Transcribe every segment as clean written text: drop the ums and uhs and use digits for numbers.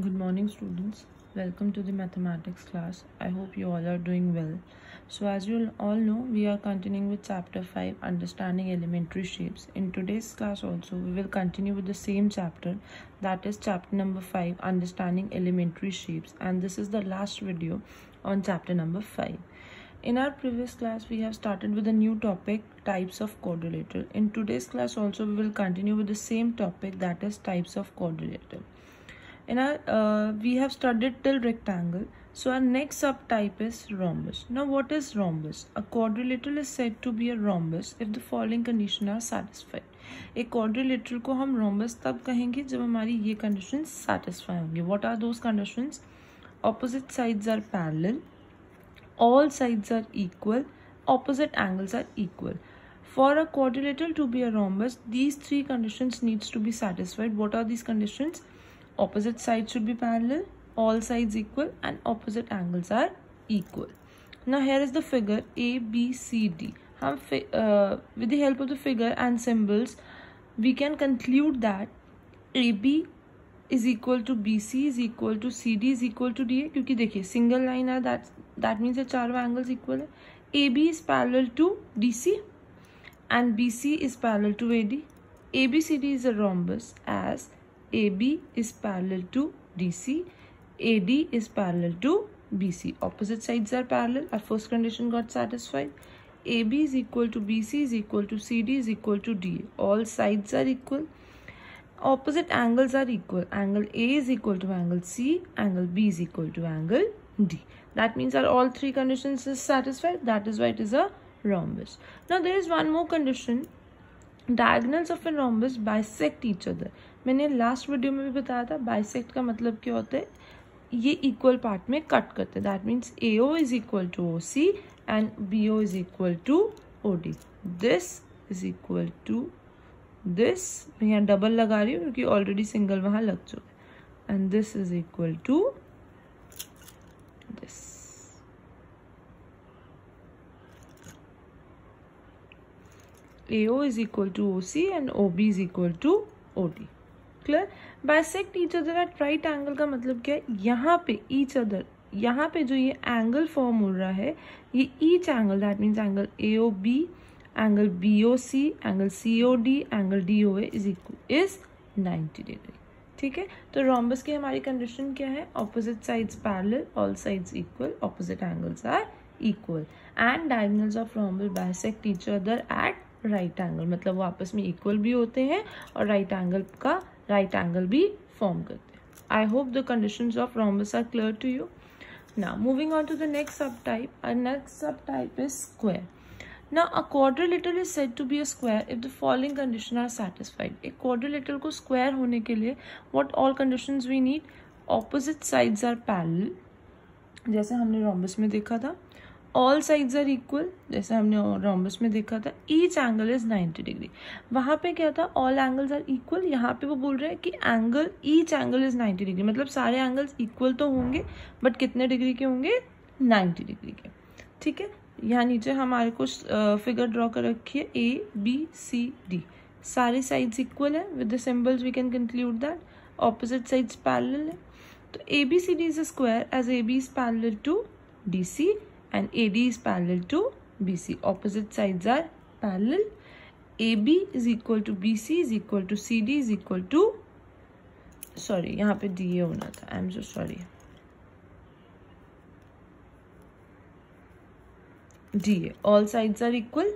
Good morning, students. Welcome to the mathematics class. I hope you all are doing well. So as you all know, we are continuing with chapter 5, Understanding Elementary Shapes. In today's class also, we will continue with the same chapter, that is chapter number 5, Understanding Elementary Shapes, and this is the last video on chapter number 5. In our previous class, we have started with a new topic, types of quadrilateral. In today's class also, we will continue with the same topic, that is types of quadrilateral. In our we have studied till rectangle, so our next subtype is rhombus. Now what is rhombus? A quadrilateral is said to be a rhombus if the following conditions are satisfied. एक quadrilateral को हम rhombus तब कहेंगे जब हमारी ये conditions satisfy होंगे. What are those conditions? Opposite sides are parallel, all sides are equal, opposite angles are equal. For a quadrilateral to be a rhombus, these three conditions needs to be satisfied. What are these conditions? Opposite sides should be parallel, all sides equal, and opposite angles are equal. Now here is the figure A, B, C, D. With the help of the figure and symbols, we can conclude that AB is equal to BC is equal to CD is equal to DA. क्योंकि देखिए single line है, that means ये चारों angles equal है. AB is parallel to DC and BC is parallel to AD. ABCD is a rhombus as AB is parallel to DC, AD is parallel to BC. Opposite sides are parallel. Our first condition got satisfied. AB is equal to BC is equal to CD is equal to DA. All sides are equal. Opposite angles are equal. Angle A is equal to angle C, angle B is equal to angle D. That means our all three conditions is satisfied. That is why it is a rhombus. Now there is one more condition. Diagonals of a rhombus bisect each other. मैंने last video में भी बताया था bisect का मतलब क्या होता है, ये इक्वल पार्ट में कट करते हैं. That means AO is equal to OC and BO is equal to OD. This is equal to this. मैं यहाँ डबल लगा रही हूँ क्योंकि ऑलरेडी सिंगल वहाँ लग चुका है. And this is equal to this. AO is equal to OC and OB is equal to OD. Clear. Bisect each other at right angle का मतलब क्या है, यहाँ पे ईच अदर, यहाँ पे जो ये एंगल फॉर्म हो रहा है, ये each angle, that means angle AOB, angle BOC, angle COD, angle DOA is 90 degree. ठीक है. तो रोम्बस की हमारी कंडीशन क्या है? Opposite sides parallel, all sides equal, opposite angles are equal and diagonals of rhombus bisect each other at right angle. मतलब वो आपस में इक्वल भी होते हैं और राइट एंगल भी फॉर्म करते हैं. I hope the conditions of rhombus are clear to you. Now moving on to the next subtype. Our next subtype is square. Now a quadrilateral is said to be a square if the following conditions are satisfied. एक quadrilateral को square होने के लिए what all conditions we need? Opposite sides are parallel, जैसे हमने rhombus में देखा था. ऑल साइड्स आर इक्वल, जैसे हमने रोम्बस में देखा था. Each angle is 90 degree. वहाँ पे क्या था? All angles are equal. यहाँ पे वो बोल रहे हैं कि ईच एंगल इज 90 डिग्री. मतलब सारे एंगल्स इक्वल तो होंगे बट कितने डिग्री के होंगे? 90 डिग्री के. ठीक है. यहाँ नीचे हमारे को फिगर ड्रॉ कर रखी है ABCD. सारी साइड्स इक्वल है. With the symbols we can conclude that opposite sides parallel है. तो ABCD is a square as AB is parallel to DC and AD is parallel to BC. Opposite sides are parallel. AB is equal to BC is equal to CD is equal to, sorry यहाँ पे DA होना था. I am so sorry. DA. All sides are equal.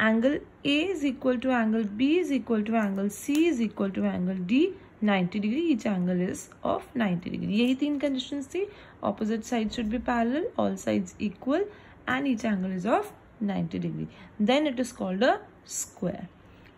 Angle A is equal to angle B is equal to angle C is equal to angle D. 90 degree. Each angle is of 90 degree. यही तीन conditions थी. Opposite sides should be parallel, all sides equal, and each angle is of 90 degree. Then it is called a square.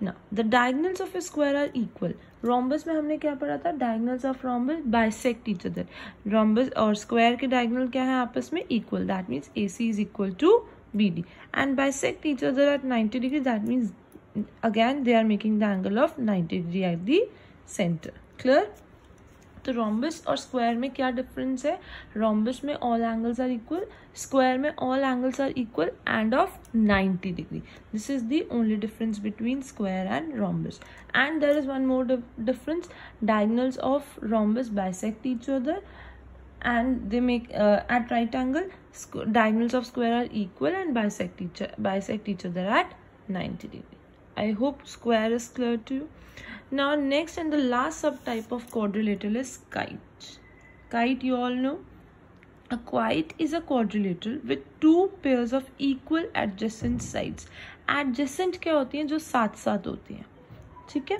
Now the diagonals of a square are equal. Rhombus में हमने क्या पढ़ा था? Diagonals of rhombus bisect each other. Rhombus और square के diagonal क्या है आपस में? Equal. That means AC is equal to BD. And bisect each other at 90 degree. That means again they are making the angle of 90 degree at the center. Clear? तो rhombus और square में क्या difference है? Rhombus में all angles are equal, square में all angles are equal and of 90 degree. This is the only difference between square and rhombus. And there is one more difference. Diagonals of rhombus bisect each other and they make at right angle. Diagonals of square are equal and bisect each other at 90 degree. I hope square is clear to you. Now next and the last subtype of quadrilateral is kite. Kite, you all know. A kite is a quadrilateral with two pairs of equal adjacent sides. Adjacent क्या होती हैं? जो साथ साथ होती हैं, ठीक है.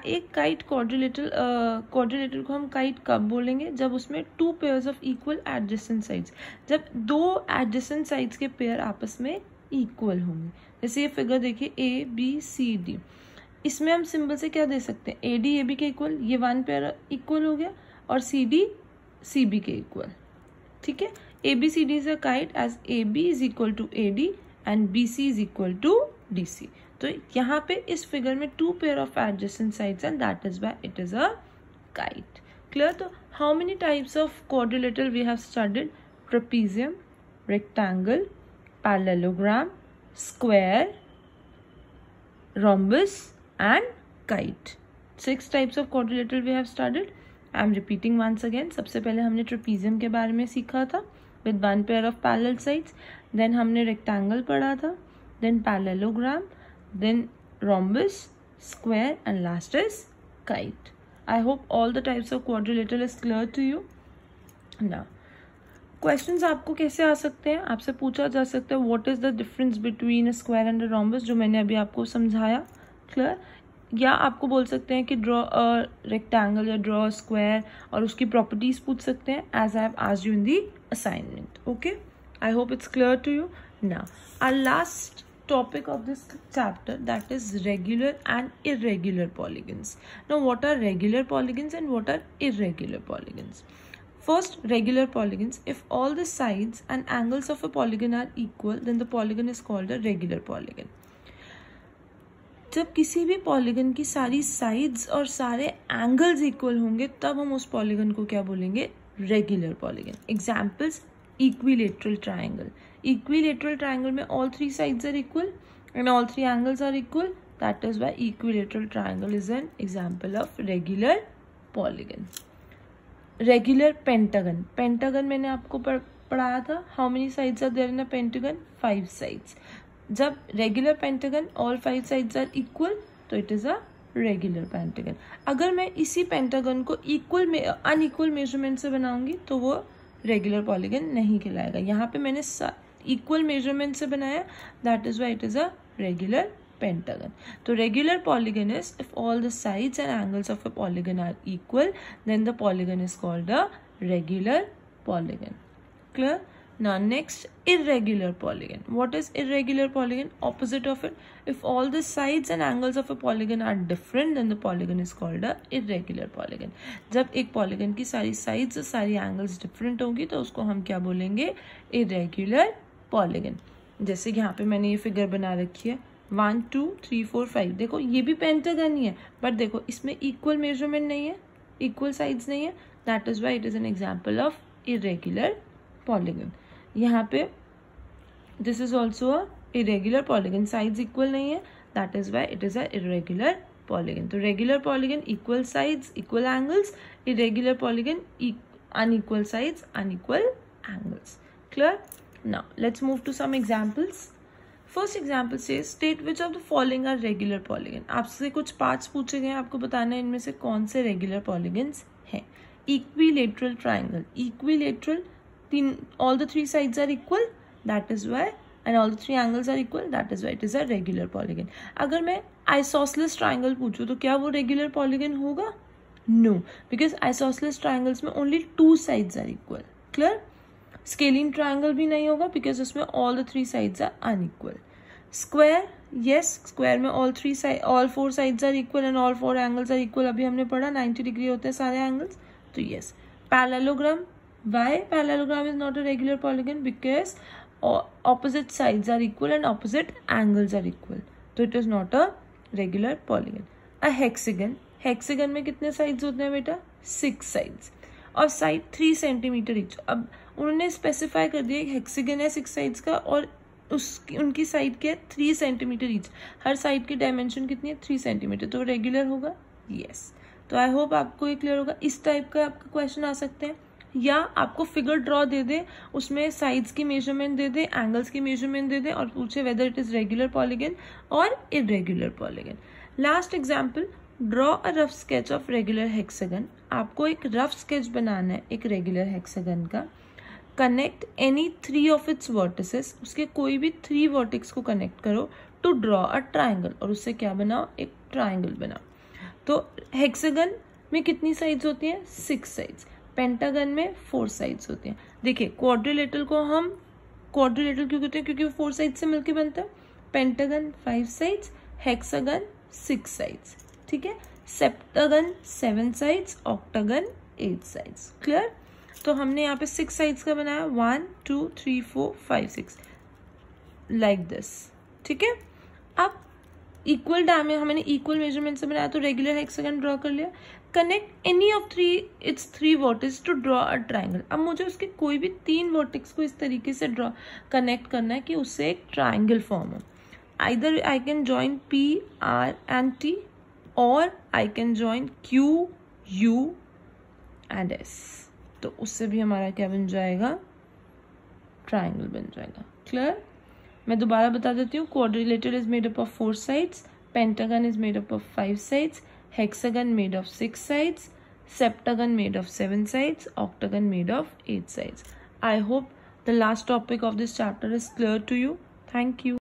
एक काइट क्वाड्रिलेटरल को हम काइट कब बोलेंगे? जब उसमें two pairs of equal adjacent sides, जब दो एडजेसेंट साइड्स के पेयर आपस में इक्वल होंगे. जैसे ये फिगर देखिए ए बी सी डी, इसमें हम सिंबल से क्या दे सकते हैं? ए डी ए बी के इक्वल, ये वन पेयर इक्वल हो गया, और सी डी सी बी के इक्वल, ठीक है. A B C D is a kite as A B is equal to A D and B C is equal to D C. तो यहाँ पे इस फिगर में two pair of adjacent sides and that is why it is a kite. Clear? तो how many types of quadrilateral we have studied? Trapezium, rectangle, parallelogram, square, rhombus and kite. 6 types of quadrilateral we have studied. I am repeating once again. सबसे पहले हमने trapezium के बारे में सीखा था with one pair of parallel sides. Then हमने rectangle पढ़ा था. Then parallelogram. Then rhombus, square and last is kite. I hope all the types of quadrilateral is clear to you. Now, questions आपको कैसे आ सकते हैं? आपसे पूछा जा सकता है what is the difference between a square and a rhombus, जो मैंने अभी आपको समझाया. क्लियर? या आपको बोल सकते हैं कि ड्रॉ अ रेक्टेंगल या ड्रॉ अ स्क्वायर और उसकी प्रॉपर्टीज पूछ सकते हैं as I have asked you in the assignment. Okay, I hope it's clear to you. Now our last topic of this chapter, that is regular and irregular polygons. Now what are regular polygons and what are irregular polygons? First, regular polygons. If all the sides and angles of a polygon are equal, then the polygon is called a regular polygon. जब किसी भी polygon की सारी sides और सारे angles equal होंगे तब हम उस पॉलीगन को क्या बोलेंगे? Regular polygon. Examples: equilateral triangle. Equilateral triangle में all three sides are equal and all three angles are equal. That is why equilateral triangle is an example of regular polygon. Regular pentagon. Pentagon मैंने आपको पढ़ाया था. How many sides are there in a pentagon? 5 sides. जब regular pentagon all 5 sides are equal तो it is a regular pentagon. अगर मैं इसी pentagon को unequal measurement से बनाऊंगी तो वो regular polygon नहीं कहलाएगा. यहाँ पे मैंने equal measurement से बनाया, that is why it is a regular pentagon. तो regular polygon is if all the sides and angles of a polygon are equal, then the polygon is called a regular polygon. Clear? Now next, irregular polygon. What is irregular polygon? Opposite of it. If all the sides and angles of a polygon are different, then the polygon is called a irregular polygon. जब एक polygon की सारी sides और सारी angles different होंगी तो उसको हम क्या बोलेंगे? irregular polygon. जैसे यहाँ पे मैंने ये फिगर बना रखी है 1 2 3 4 5. देखो ये भी पेंटागन ही है, बट देखो इसमें इक्वल मेजरमेंट नहीं है, इक्वल साइड्स नहीं है. That is why it is an example of irregular polygon. यहाँ पे this is also a irregular polygon. Sides equal नहीं है, that is why it is a irregular polygon. तो regular polygon equal sides equal angles, irregular polygon unequal sides unequal angles. Clear? Now let's move to some examples. First example says state which of the following are regular polygon. आपसे कुछ parts पूछे गए हैं, आपको बताना है इनमें से कौन से रेगुलर पॉलीगन्स हैं. Equilateral triangle. Equilateral, all the three sides are equal, that is why, and all the three angles are equal, that is why it is a regular polygon. अगर मैं isosceles triangle पूछूं तो क्या वो regular polygon होगा? No, because isosceles triangles में only 2 sides are equal. Clear? Scalene triangle भी नहीं होगा बिकॉज उसमें all the 3 sides are unequal. Square, yes, square में all 4 sides are equal and all 4 angles are equal. अभी हमने पढ़ा 90 डिग्री होते हैं सारे एंगल्स, तो yes. Parallelogram. Why parallelogram is not a regular polygon? Because opposite sides are equal and opposite angles are equal, तो it is not a regular polygon. A hexagon. Hexagon में कितने साइड्स होते हैं बेटा? 6 साइड्स और side 3 centimetre each. अब उन्होंने specify कर दिया हेक्सागन है 6 साइड्स का और उनकी साइड क्या है? 3 सेंटीमीटर ईच। हर साइड की डायमेंशन कितनी है? 3 सेंटीमीटर। तो रेगुलर होगा? यस। तो आई होप आपको ये क्लियर होगा। इस टाइप का आपका क्वेश्चन आ सकते हैं, या आपको फिगर ड्रॉ दे दे, उसमें साइड्स की मेजरमेंट दे दे, एंगल्स की मेजरमेंट दे दे और पूछे whether it is regular polygon और irregular polygon. Last example, draw a rough sketch of regular hexagon. आपको एक रफ स्केच बनाना है एक रेगुलर हेक्सागन का। Connect any 3 of its vertices, उसके कोई भी 3 वर्टेक्स को कनेक्ट करो टू ड्रॉ अ ट्राइंगल, और उससे क्या बनाओ? एक ट्राइंगल बनाओ। तो हेक्सागन में कितनी साइड्स होती हैं? 6 साइड्स। पेंटागन में 4 साइड्स होती हैं। देखिए क्वाड्रिलेटरल को हम क्वाड्रिलेटरल क्यों कहते हैं? क्योंकि वो 4 साइड से मिलकर बनता है। पेंटागन 5 साइड्स, हेक्सागन 6 साइड्स, ठीक है। Septagon 7 sides, octagon 8 sides. Clear? तो हमने यहाँ पे 6 साइड्स का बनाया, 1 2 3 4 5 6 लाइक दिस, ठीक है। अब इक्वल डायमीटर हमने इक्वल मेजरमेंट से बनाया, तो रेगुलर हेक्सागन ड्रॉ कर लिया। Connect any of its 3 vertex to draw a triangle. अब मुझे उसके कोई भी 3 वर्टेक्स को इस तरीके से ड्रॉ कनेक्ट करना है कि उससे एक ट्राइंगल फॉर्म हो। Either I can join P R and T और I can join Q U and S। तो उससे भी हमारा क्या बन जाएगा? ट्राइंगल बन जाएगा। क्लियर? मैं दोबारा बता देती हूँ। Quadrilateral is made up of 4 sides, pentagon is made up of 5 sides, hexagon made of 6 sides, septagon made of 7 sides, octagon made of 8 sides. I hope the last topic of this chapter is clear to you. Thank you.